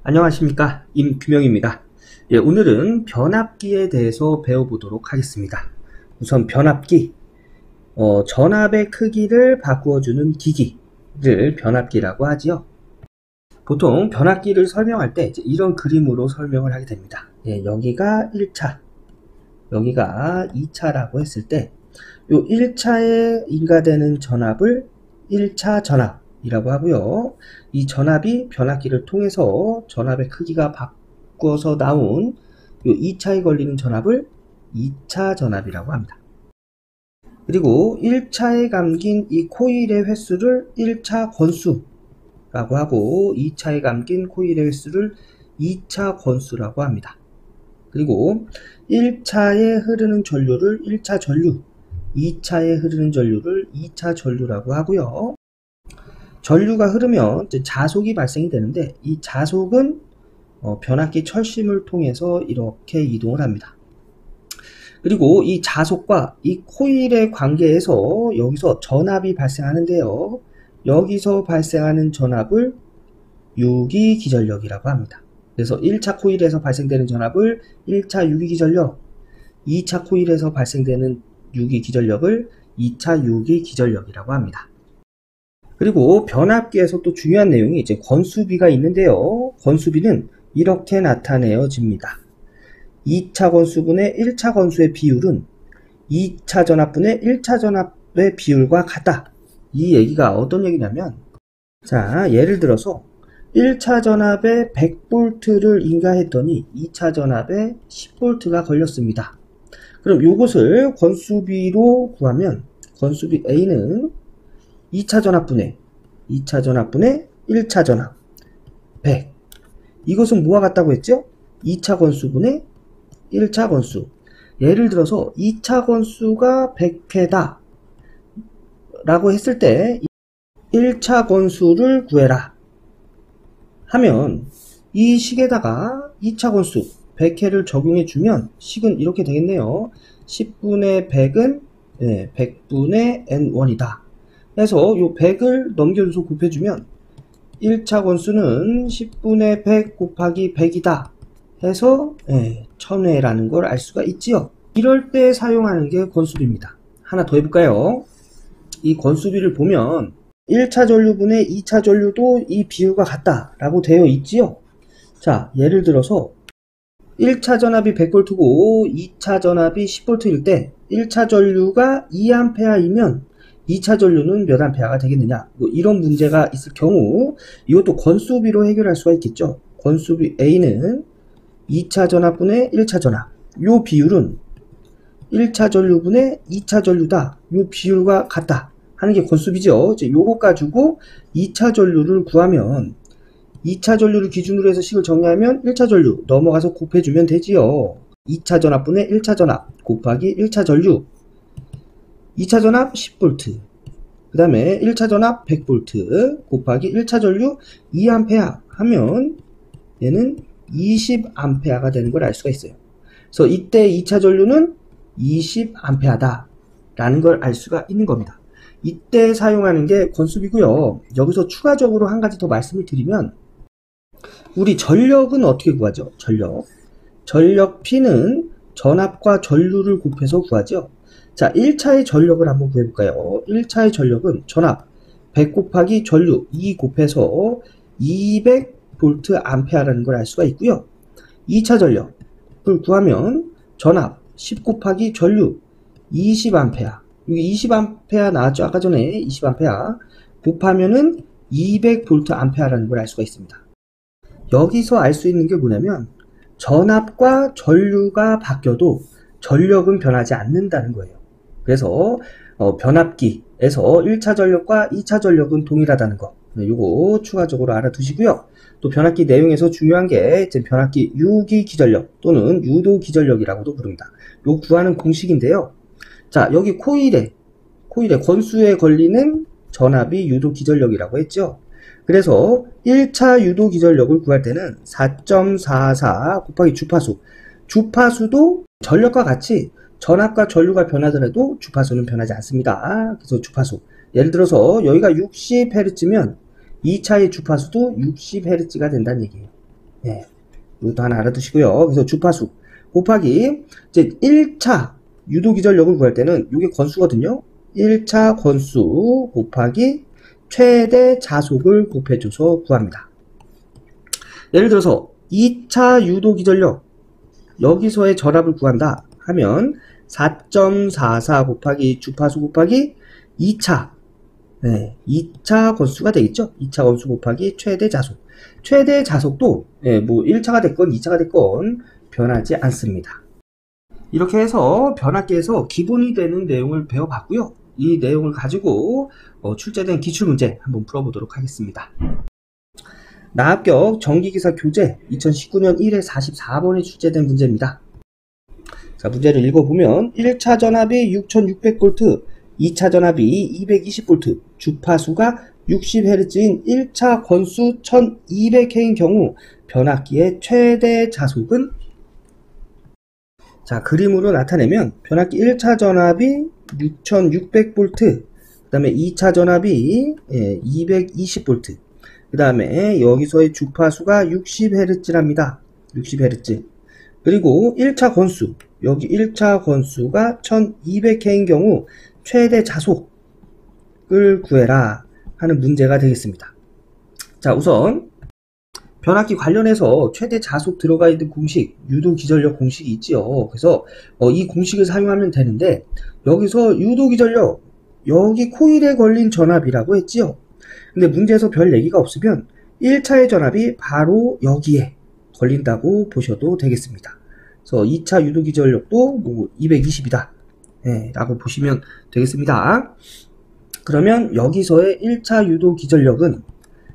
안녕하십니까, 임규명입니다. 오늘은 변압기에 대해서 배워보도록 하겠습니다. 우선 변압기, 전압의 크기를 바꾸어주는 기기를 변압기라고 하지요. 보통 변압기를 설명할 때 이런 그림으로 설명을 하게 됩니다. 여기가 1차, 여기가 2차라고 했을 때 이 1차에 인가되는 전압을 1차 전압이라고 하고요. 이 전압이 변압기를 통해서 전압의 크기가 바꿔서 나온 이 2차에 걸리는 전압을 2차 전압이라고 합니다. 그리고 1차에 감긴 이 코일의 횟수를 1차 권수라고 하고 2차에 감긴 코일의 횟수를 2차 권수라고 합니다. 그리고 1차에 흐르는 전류를 1차 전류, 2차에 흐르는 전류를 2차 전류라고 하고요. 전류가 흐르면 자속이 발생이 되는데 이 자속은 변압기 철심을 통해서 이렇게 이동을 합니다. 그리고 이 자속과 이 코일의 관계에서 여기서 전압이 발생하는데요. 여기서 발생하는 전압을 유기기전력이라고 합니다. 그래서 1차 코일에서 발생되는 전압을 1차 유기기전력, 2차 코일에서 발생되는 유기기전력을 2차 유기기전력이라고 합니다. 그리고 변압기에서 또 중요한 내용이 이제 권수비가 있는데요. 권수비는 이렇게 나타내어집니다. 2차 권수분의 1차 권수의 비율은 2차 전압분의 1차 전압의 비율과 같다. 이 얘기가 어떤 얘기냐면, 자, 예를 들어서 1차 전압에 100V를 인가했더니 2차 전압에 10V가 걸렸습니다. 그럼 이것을 권수비로 구하면 권수비 A는 2차 전압분의 1차 전압 100. 이것은 뭐와 같다고 했죠? 2차 권수분의 1차 권수. 예를 들어서 2차 권수가 100회다 라고 했을 때 1차 권수를 구해라 하면 이 식에다가 2차 권수 100회를 적용해 주면 식은 이렇게 되겠네요. 10분의 100은 100분의 N1이다. 그래서 이 100을 넘겨줘서 곱해주면 1차 권수는 10분의 100 곱하기 100이다 해서 1000회라는 걸 알 수가 있지요. 이럴 때 사용하는 게 권수비입니다. 하나 더 해볼까요? 이 권수비를 보면 1차 전류분의 2차 전류도 이 비율과 같다 라고 되어 있지요. 자, 예를 들어서 1차 전압이 100V고 2차 전압이 10V일 때 1차 전류가 2A이면 2차 전류는 몇 A가 되겠느냐, 이런 문제가 있을 경우 이것도 권수비로 해결할 수가 있겠죠. 권수비 A는 2차 전압분의 1차 전압, 요 비율은 1차 전류분의 2차 전류다, 요 비율과 같다 하는 게 권수비죠. 이제 요거 가지고 2차 전류를 구하면 2차 전류를 기준으로 해서 식을 정리하면 1차 전류 넘어가서 곱해주면 되지요. 2차 전압분의 1차 전압 곱하기 1차 전류, 2차 전압 10V, 그 다음에 1차 전압 100V 곱하기 1차 전류 2A 하면 얘는 20A가 되는 걸 알 수가 있어요. 그래서 이때 2차 전류는 20A다 라는 걸 알 수가 있는 겁니다. 이때 사용하는 게 권수비고요. 여기서 추가적으로 한 가지 더 말씀을 드리면, 우리 전력은 어떻게 구하죠? 전력 P는 전압과 전류를 곱해서 구하죠. 자, 1차의 전력을 한번 구해볼까요? 1차의 전력은 전압 100 곱하기 전류 2 곱해서 200VA라는 걸 알 수가 있고요. 2차 전력을 구하면 전압 10 곱하기 전류 20A, 여기 20A 나왔죠? 아까 전에 20A 곱하면은 200VA라는 걸 알 수가 있습니다. 여기서 알 수 있는 게 뭐냐면 전압과 전류가 바뀌어도 전력은 변하지 않는다는 거예요. 그래서 변압기에서 1차 전력과 2차 전력은 동일하다는 거, 요거 추가적으로 알아두시고요. 또 변압기 내용에서 중요한 게 변압기 유기기전력 또는 유도기전력이라고도 부릅니다. 요 구하는 공식인데요. 자, 여기 코일의 권수에 걸리는 전압이 유도기전력이라고 했죠. 그래서 1차 유도기전력을 구할 때는 4.44 곱하기 주파수도 전력과 같이 전압과 전류가 변하더라도 주파수는 변하지 않습니다. 그래서 주파수, 예를 들어서 여기가 60Hz면 2차의 주파수도 60Hz가 된다는 얘기예요. 예, 이것도 하나 알아두시고요. 그래서 주파수 곱하기 이제 1차 유도기전력을 구할 때는 이게 건수거든요. 1차 건수 곱하기 최대 자속을 곱해줘서 구합니다. 예를 들어서 2차 유도기전력 여기서의 전압을 구한다 하면 4.44 곱하기 주파수 곱하기 2차 2차 건수가 되겠죠. 2차 건수 곱하기 최대 자속. 최대 자속도 뭐 1차가 됐건 2차가 됐건 변하지 않습니다. 이렇게 해서 변압기에서 기본이 되는 내용을 배워봤고요. 이 내용을 가지고 출제된 기출문제 한번 풀어보도록 하겠습니다. 나합격 전기기사 교재 2019년 1회 44번에 출제된 문제입니다. 자, 문제를 읽어보면 1차 전압이 6600V, 2차 전압이 220V, 주파수가 60Hz인 1차 건수 1200K인 경우 변압기의 최대 자속은? 자, 그림으로 나타내면 변압기 1차 전압이 6600V, 그 다음에 2차 전압이 220V, 그 다음에 여기서의 주파수가 60Hz랍니다. 60Hz. 그리고 1차 건수, 여기 1차 건수가 1200K인 경우 최대 자속을 구해라 하는 문제가 되겠습니다. 자, 우선 변압기 관련해서 최대 자속 들어가 있는 공식, 유도기전력 공식이 있지요. 그래서 이 공식을 사용하면 되는데, 여기서 유도기전력, 여기 코일에 걸린 전압이라고 했지요. 근데 문제에서 별 얘기가 없으면 1차의 전압이 바로 여기에 걸린다고 보셔도 되겠습니다. 그래서 2차 유도기전력도 뭐 220이다 라고 보시면 되겠습니다. 그러면 여기서의 1차 유도기전력은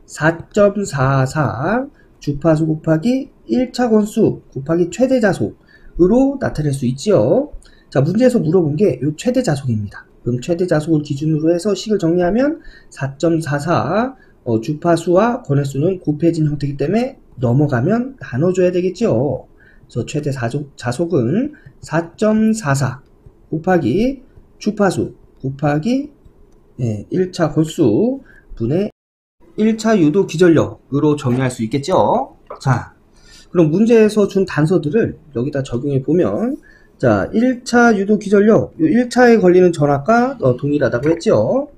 4.44 주파수 곱하기 1차 건수 곱하기 최대 자속으로 나타낼 수 있지요. 자, 문제에서 물어본 게 이 최대 자속입니다. 그럼 최대 자속을 기준으로 해서 식을 정리하면 4.44 주파수와 권횟수는 곱해진 형태이기 때문에 넘어가면 나눠줘야 되겠죠. 그래서 최대 자속은 4.44 곱하기 주파수 곱하기 1차 건수 분의 1차 유도 기전력으로 정리할 수 있겠죠. 자, 그럼 문제에서 준 단서들을 여기다 적용해 보면, 자, 1차 유도 기전력, 1차에 걸리는 전압과 동일하다고 했죠.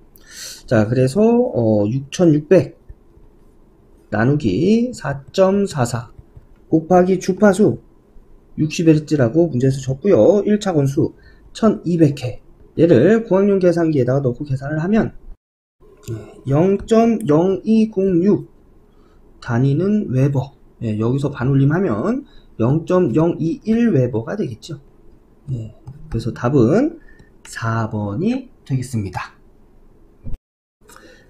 자, 그래서 6600 나누기 4.44 곱하기 주파수 60Hz라고 문제에서 줬고요. 1차 건수 1200회. 얘를 고학년 계산기에다가 넣고 계산을 하면 0.0206 단위는 웨버. 여기서 반올림하면 0.021 웨버가 되겠죠. 그래서 답은 4번이 되겠습니다.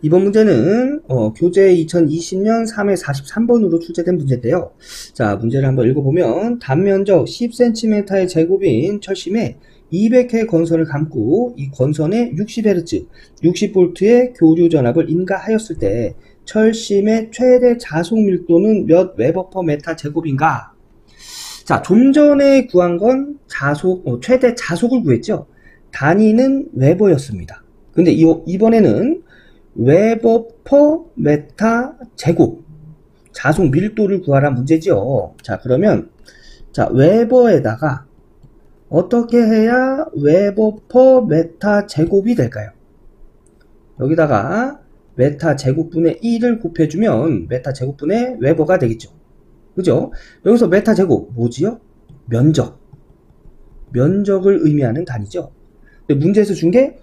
이번 문제는 교재 2020년 3회 43번으로 출제된 문제인데요. 자, 문제를 한번 읽어보면 단면적 10cm의 제곱인 철심에 200회 건선을 감고 이 건선에 60Hz, 60V의 교류 전압을 인가하였을 때 철심의 최대 자속 밀도는 몇 웨버 퍼 메타 제곱인가? 자, 좀 전에 구한 건 최대 자속을 구했죠. 단위는 웨버였습니다. 근데 이번에는 웨버 퍼 메타 제곱 자속 밀도를 구하라 문제죠. 자, 그러면 자, 웨버에다가 어떻게 해야 웨버 퍼 메타 제곱이 될까요? 여기다가 메타 제곱분의 1을 곱해주면 메타 제곱분의 웨버가 되겠죠. 그죠? 여기서 메타 제곱 뭐지요? 면적을 의미하는 단위죠. 근데 문제에서 준 게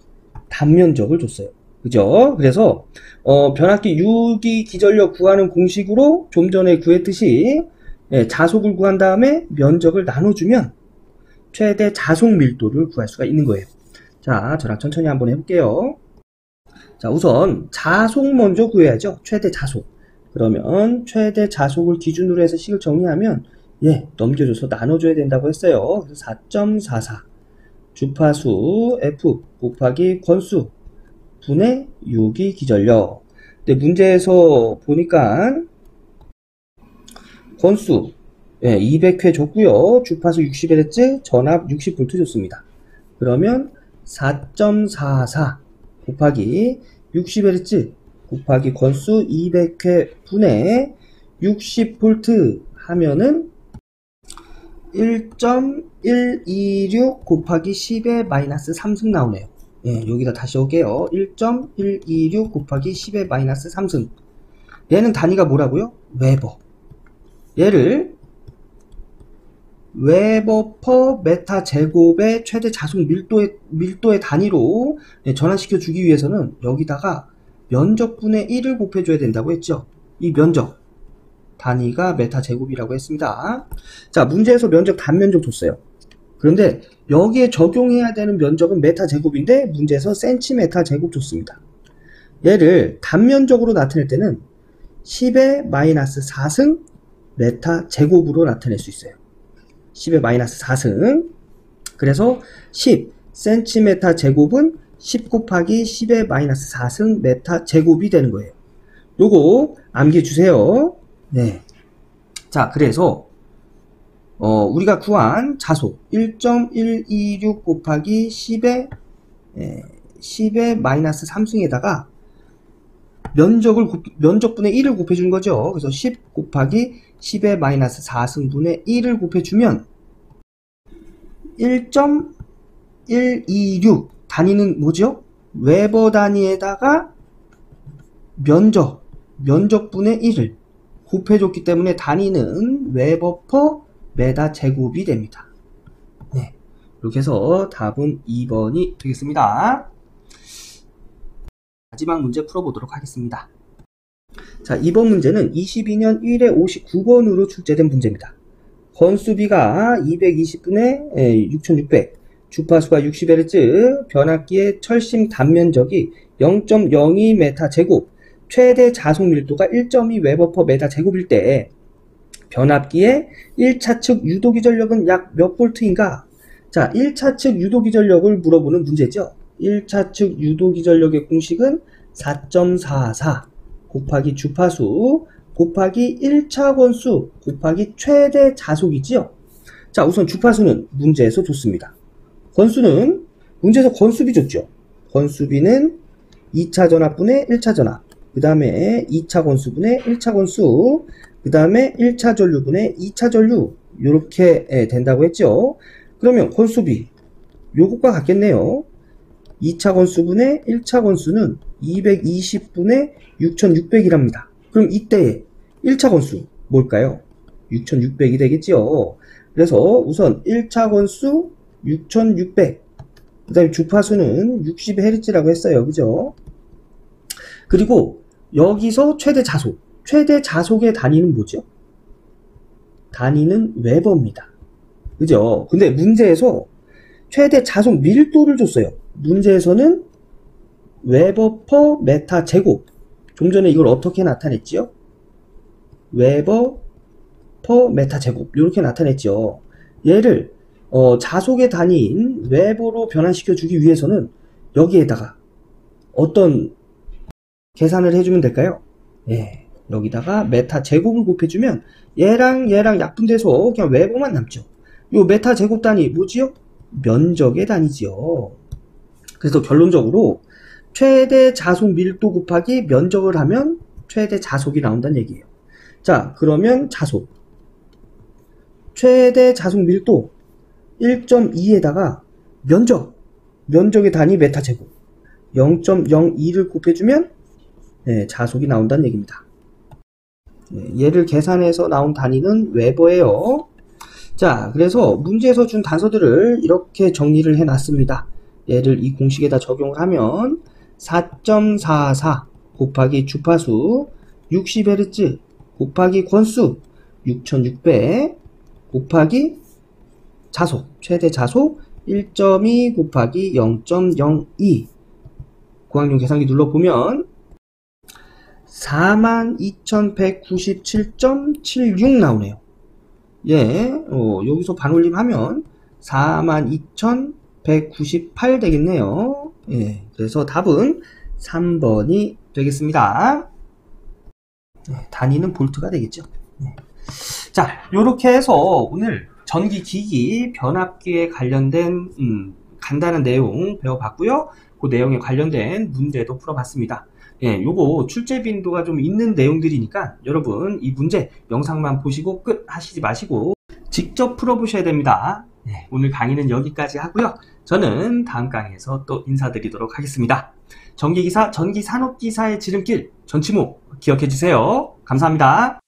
단면적을 줬어요. 그죠? 그래서 변압기 유기 기전력 구하는 공식으로 좀 전에 구했듯이 자속을 구한 다음에 면적을 나눠주면 최대 자속 밀도를 구할 수가 있는 거예요. 자, 저랑 천천히 한번 해볼게요. 자, 우선 자속 먼저 구해야죠. 최대 자속. 그러면 최대 자속을 기준으로 해서 식을 정리하면 넘겨줘서 나눠줘야 된다고 했어요. 그래서 4.44 주파수 F 곱하기 권수 분의 유기 기전력. 근데 문제에서 보니까 권수 200회 줬고요. 주파수 60Hz, 전압 60V 줬습니다. 그러면 4.44 곱하기 60Hz 곱하기 권수 200회 분의 60V 하면은 1.126 곱하기 10의 마이너스 3승 나오네요. 예, 여기다 다시 올게요. 1.126 곱하기 10의 마이너스 3승. 얘는 단위가 뭐라고요? 웨버. 얘를 웨버 퍼 메타 제곱의 최대 자속 밀도의 단위로 전환시켜 주기 위해서는 여기다가 면적분의 1을 곱해줘야 된다고 했죠. 이 면적 단위가 메타 제곱이라고 했습니다. 자, 문제에서 면적 단면적 줬어요. 그런데 여기에 적용해야 되는 면적은 메타 제곱인데 문제에서 센티메타 제곱 줬습니다. 얘를 단면적으로 나타낼 때는 10의 마이너스 4승 메타 제곱으로 나타낼 수 있어요. 10의 마이너스 4승. 그래서 10 센티메타 제곱은 10 곱하기 10의 마이너스 4승 메타 제곱이 되는 거예요. 요거 암기해 주세요. 네. 자, 그래서 우리가 구한 자속 1.126 곱하기 10의 마이너스 3승에다가 면적분의 1을 곱해주는 거죠. 그래서 10 곱하기 10의 마이너스 4승분의 1을 곱해주면 1.126 단위는 뭐죠? 웨버 단위에다가 면적분의 1을 곱해줬기 때문에 단위는 웨버 퍼 메다 제곱이 됩니다. 네, 이렇게 해서 답은 2번이 되겠습니다. 마지막 문제 풀어보도록 하겠습니다. 자, 이번 문제는 22년 1회 59번으로 출제된 문제입니다. 건수비가 220분의 6600, 주파수가 60Hz, 변압기의 철심 단면적이 0.02m 제곱, 최대 자속 밀도가 1.2 웨버 퍼 메다 제곱일 때 변압기의 1차 측 유도기 전력은 약 몇 볼트인가? 자, 1차 측 유도기 전력을 물어보는 문제죠. 1차 측 유도기 전력의 공식은 4.44 곱하기 주파수 곱하기 1차 권수 곱하기 최대 자속이지요. 자, 우선 주파수는 문제에서 줬습니다. 권수는 문제에서 권수비 줬죠. 권수비는 2차 전압분의 1차 전압, 그 다음에 2차 권수분의 1차 권수, 그 다음에 1차 전류분의 2차 전류, 이렇게 된다고 했죠. 그러면 권수비 요것과 같겠네요. 2차 권수분의 1차 권수는 220분의 6600이랍니다. 그럼 이때 1차 권수 뭘까요? 6600이 되겠죠. 그래서 우선 1차 권수 6600, 그 다음에 주파수는 60Hz라고 했어요. 그죠? 그리고 여기서 최대 자속의 단위는 뭐죠? 단위는 웨버입니다. 그죠? 근데 문제에서 최대 자속 밀도를 줬어요. 문제에서는 웨버 퍼 메타 제곱. 좀 전에 이걸 어떻게 나타냈지요? 웨버 퍼 메타 제곱. 이렇게 나타냈죠. 얘를 자속의 단위인 웨버로 변환시켜 주기 위해서는 여기에다가 어떤 계산을 해주면 될까요? 예, 여기다가 메타 제곱을 곱해주면 얘랑 약분돼서 그냥 웨버만 남죠. 요 메타 제곱 단위 뭐지요? 면적의 단위지요. 그래서 결론적으로 최대 자속 밀도 곱하기 면적을 하면 최대 자속이 나온다는 얘기예요. 자, 그러면 자속 최대 자속 밀도 1.2에다가 면적의 단위 메타 제곱 0.02를 곱해주면 자속이 나온다는 얘기입니다. 얘를 계산해서 나온 단위는 웨버예요. 자, 그래서 문제에서 준 단서들을 이렇게 정리를 해놨습니다. 얘를 이 공식에다 적용을 하면 4.44 곱하기 주파수 60Hz 곱하기 권수 6600 곱하기 자속, 최대 자속 1.2 곱하기 0.02 고학년 계산기 눌러보면 42,197.76 나오네요. 예, 여기서 반올림하면 42,198 되겠네요. 예, 그래서 답은 3번이 되겠습니다. 단위는 볼트가 되겠죠. 자, 요렇게 해서 오늘 전기기기 변압기에 관련된 간단한 내용 배워봤고요. 그 내용에 관련된 문제도 풀어봤습니다. 예, 요거 출제 빈도가 좀 있는 내용들이니까 여러분 이 문제 영상만 보시고 끝 하시지 마시고 직접 풀어보셔야 됩니다. 네, 오늘 강의는 여기까지 하고요. 저는 다음 강의에서 또 인사드리도록 하겠습니다. 전기기사, 전기산업기사의 지름길, 전치무 기억해주세요. 감사합니다.